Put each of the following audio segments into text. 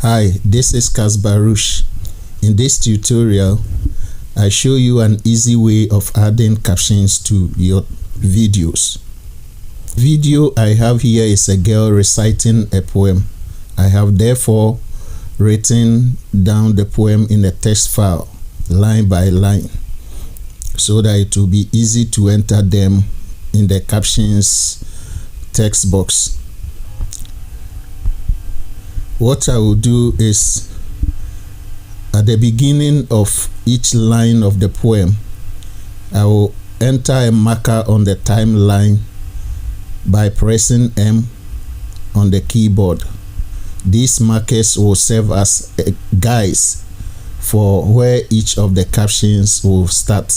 Hi, this is Baruch. In this tutorial, I show you an easy way of adding captions to your videos. Video I have here is a girl reciting a poem. I have therefore written down the poem in a text file, line by line, so that it will be easy to enter them in the captions text box. What I will do is, at the beginning of each line of the poem, I will enter a marker on the timeline by pressing M on the keyboard. These markers will serve as guides for where each of the captions will start.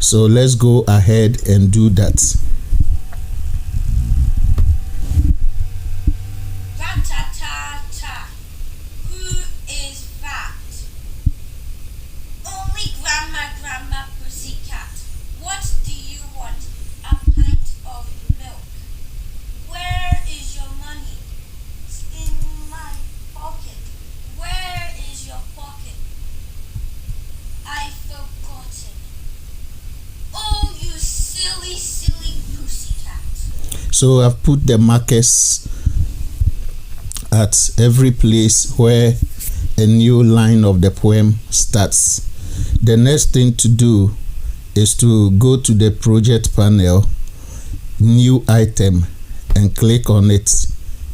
So let's go ahead and do that. Grandma Pussycat, what do you want? A pint of milk. Where is your money? It's in my pocket. Where is your pocket? I've forgotten. Oh, you silly, silly pussycat. So I've put the markers at every place where a new line of the poem starts. The next thing to do is to go to the project panel, new item, and click on it,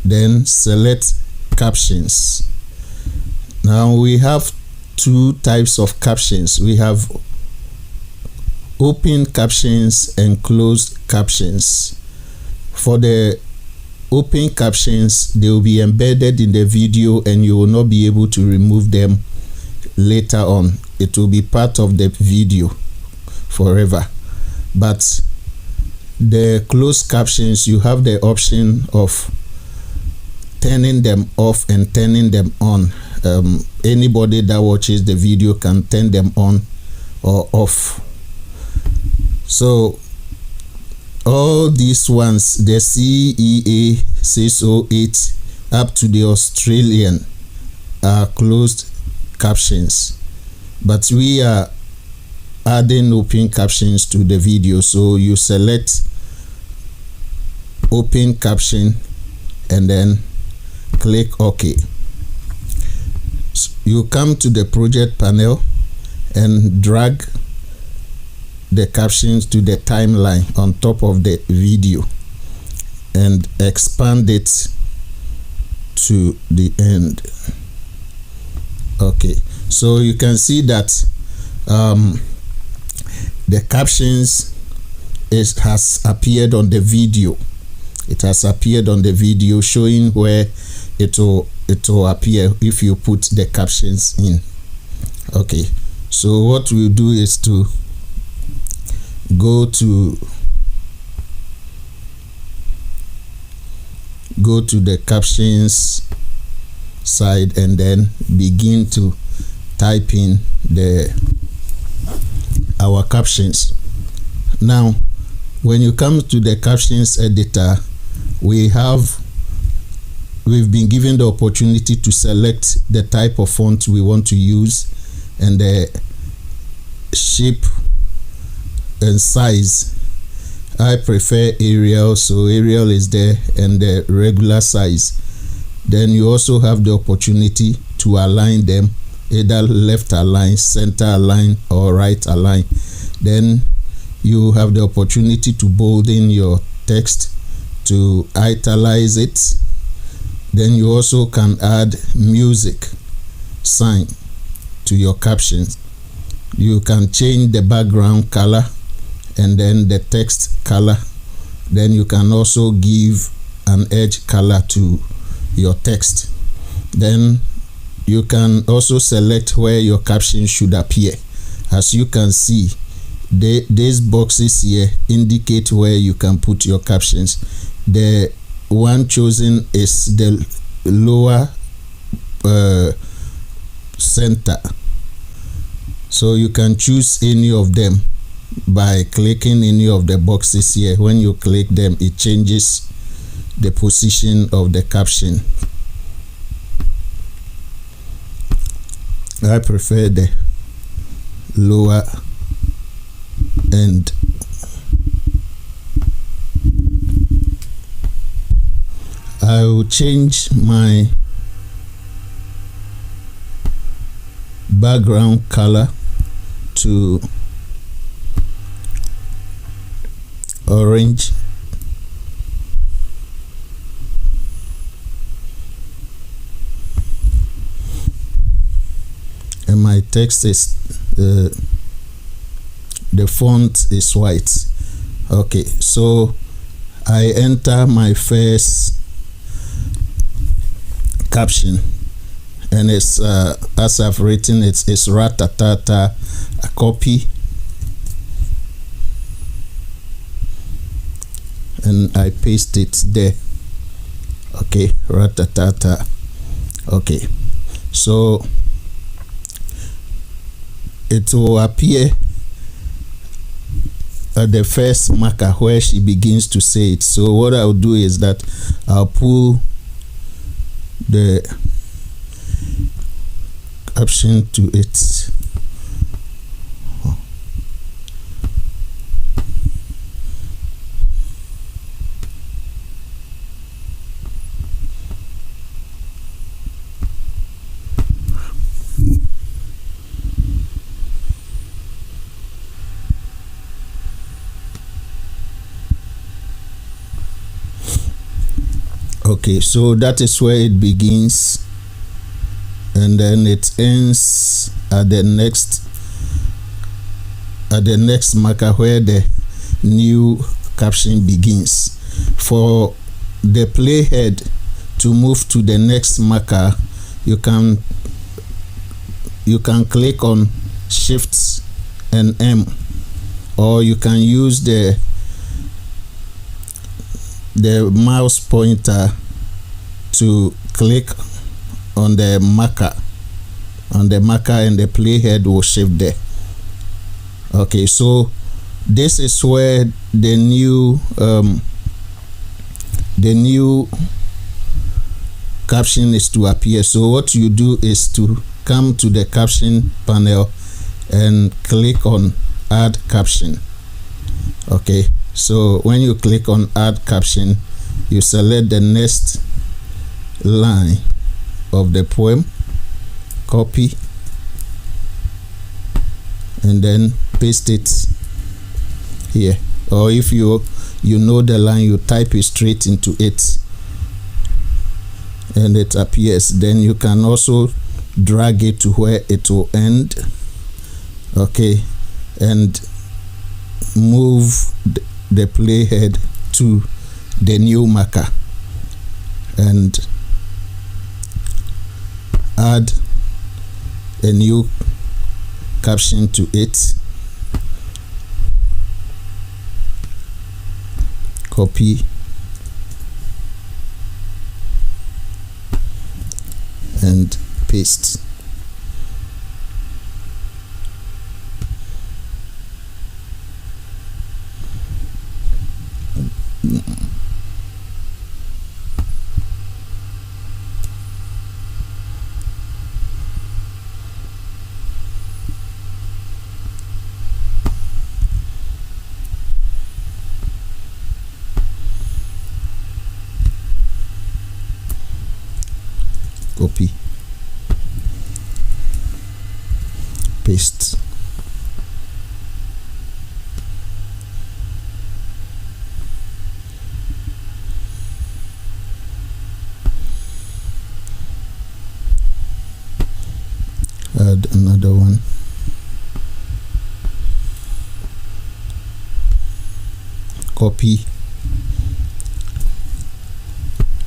then select captions. Now we have two types of captions. We have open captions and closed captions. For the open captions, they will be embedded in the video and you will not be able to remove them later on. It will be part of the video forever. But the closed captions, you have the option of turning them off and turning them on. Anybody that watches the video can turn them on or off. So all these ones, the CEA 608 up to the Australian, are closed captions, but we are adding open captions to the video. So you select open caption and then click OK. You come to the project panel and drag the captions to the timeline on top of the video and expand it to the end. Okay, so you can see that the captions has appeared on the video. It has appeared on the video, showing where it will appear if you put the captions in. Okay, so what we'll do is to go to the captions side and then begin to type in our captions. Now when you come to the captions editor, we've been given the opportunity to select the type of font we want to use and the shape and size. I prefer Arial, so Arial is there, and the regular size. Then you also have the opportunity to align them, either left align, center align, or right align. Then you have the opportunity to bolden your text, to italize it. Then you also can add music sign to your captions. You can change the background color and then the text color. Then you can also give an edge color to your text. Then you can also select where your caption should appear. As you can see, these boxes here indicate where you can put your captions. The one chosen is the lower center, so you can choose any of them by clicking any of the boxes here. When you click them, it changes the position of the caption. I prefer the lower end. I will change my background color to orange, and my text is the font is white. Okay, so I enter my first caption, and it's as I've written it's ratatata, a copy, and I paste it there. Okay, ratatata. Okay, so it will appear at the first marker where she begins to say it. So what I'll do is that I'll pull the caption to it. Okay, so that is where it begins, and then it ends at the next marker where the new caption begins. For the playhead to move to the next marker, you can click on Shift and M, or you can use the mouse pointer to click on the marker and the playhead will shift there. Okay, so this is where the new caption is to appear. So what you do is to come to the caption panel and click on Add Caption. Okay, so when you click on Add Caption, you select the next line of the poem, copy, and then paste it here. Or if you know the line, you type it straight into it and it appears. Then you can also drag it to where it will end. Okay, and move the playhead to the new marker and add a new caption to it. Copy and paste. Copy, paste. Add another one. Copy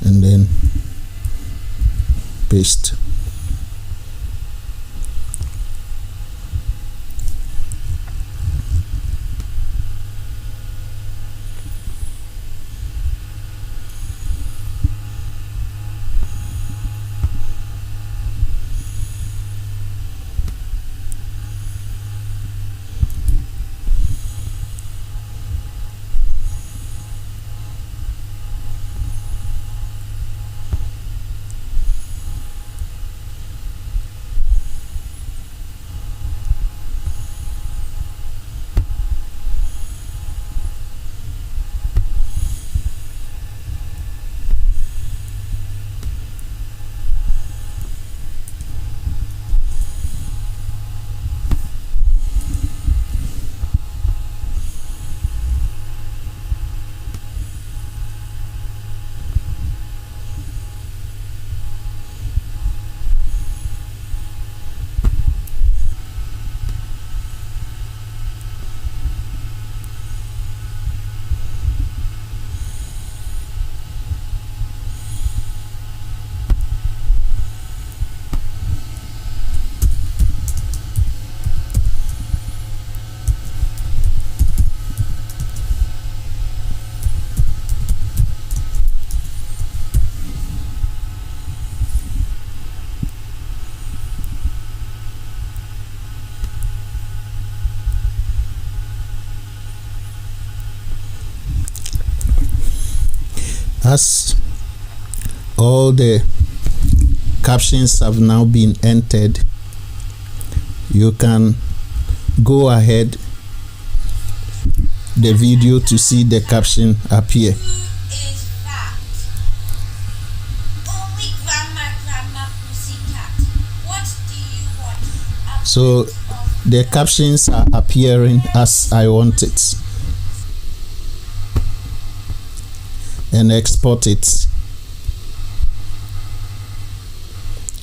and then paste. As all the captions have now been entered, you can go ahead the video to see the caption appear. Who is that? Only grandma pussycat. What do you want? So the captions are appearing as I want it. And export it.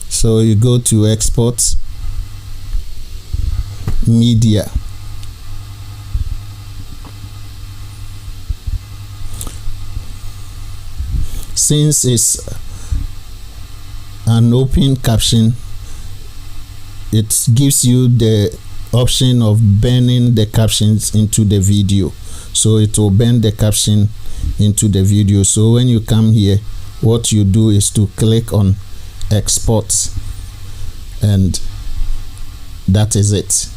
So you go to export media. Since it's an open caption, it gives you the option of burning the captions into the video. So it will burn the caption into the video. So when you come here, what you do is to click on export, and that is it.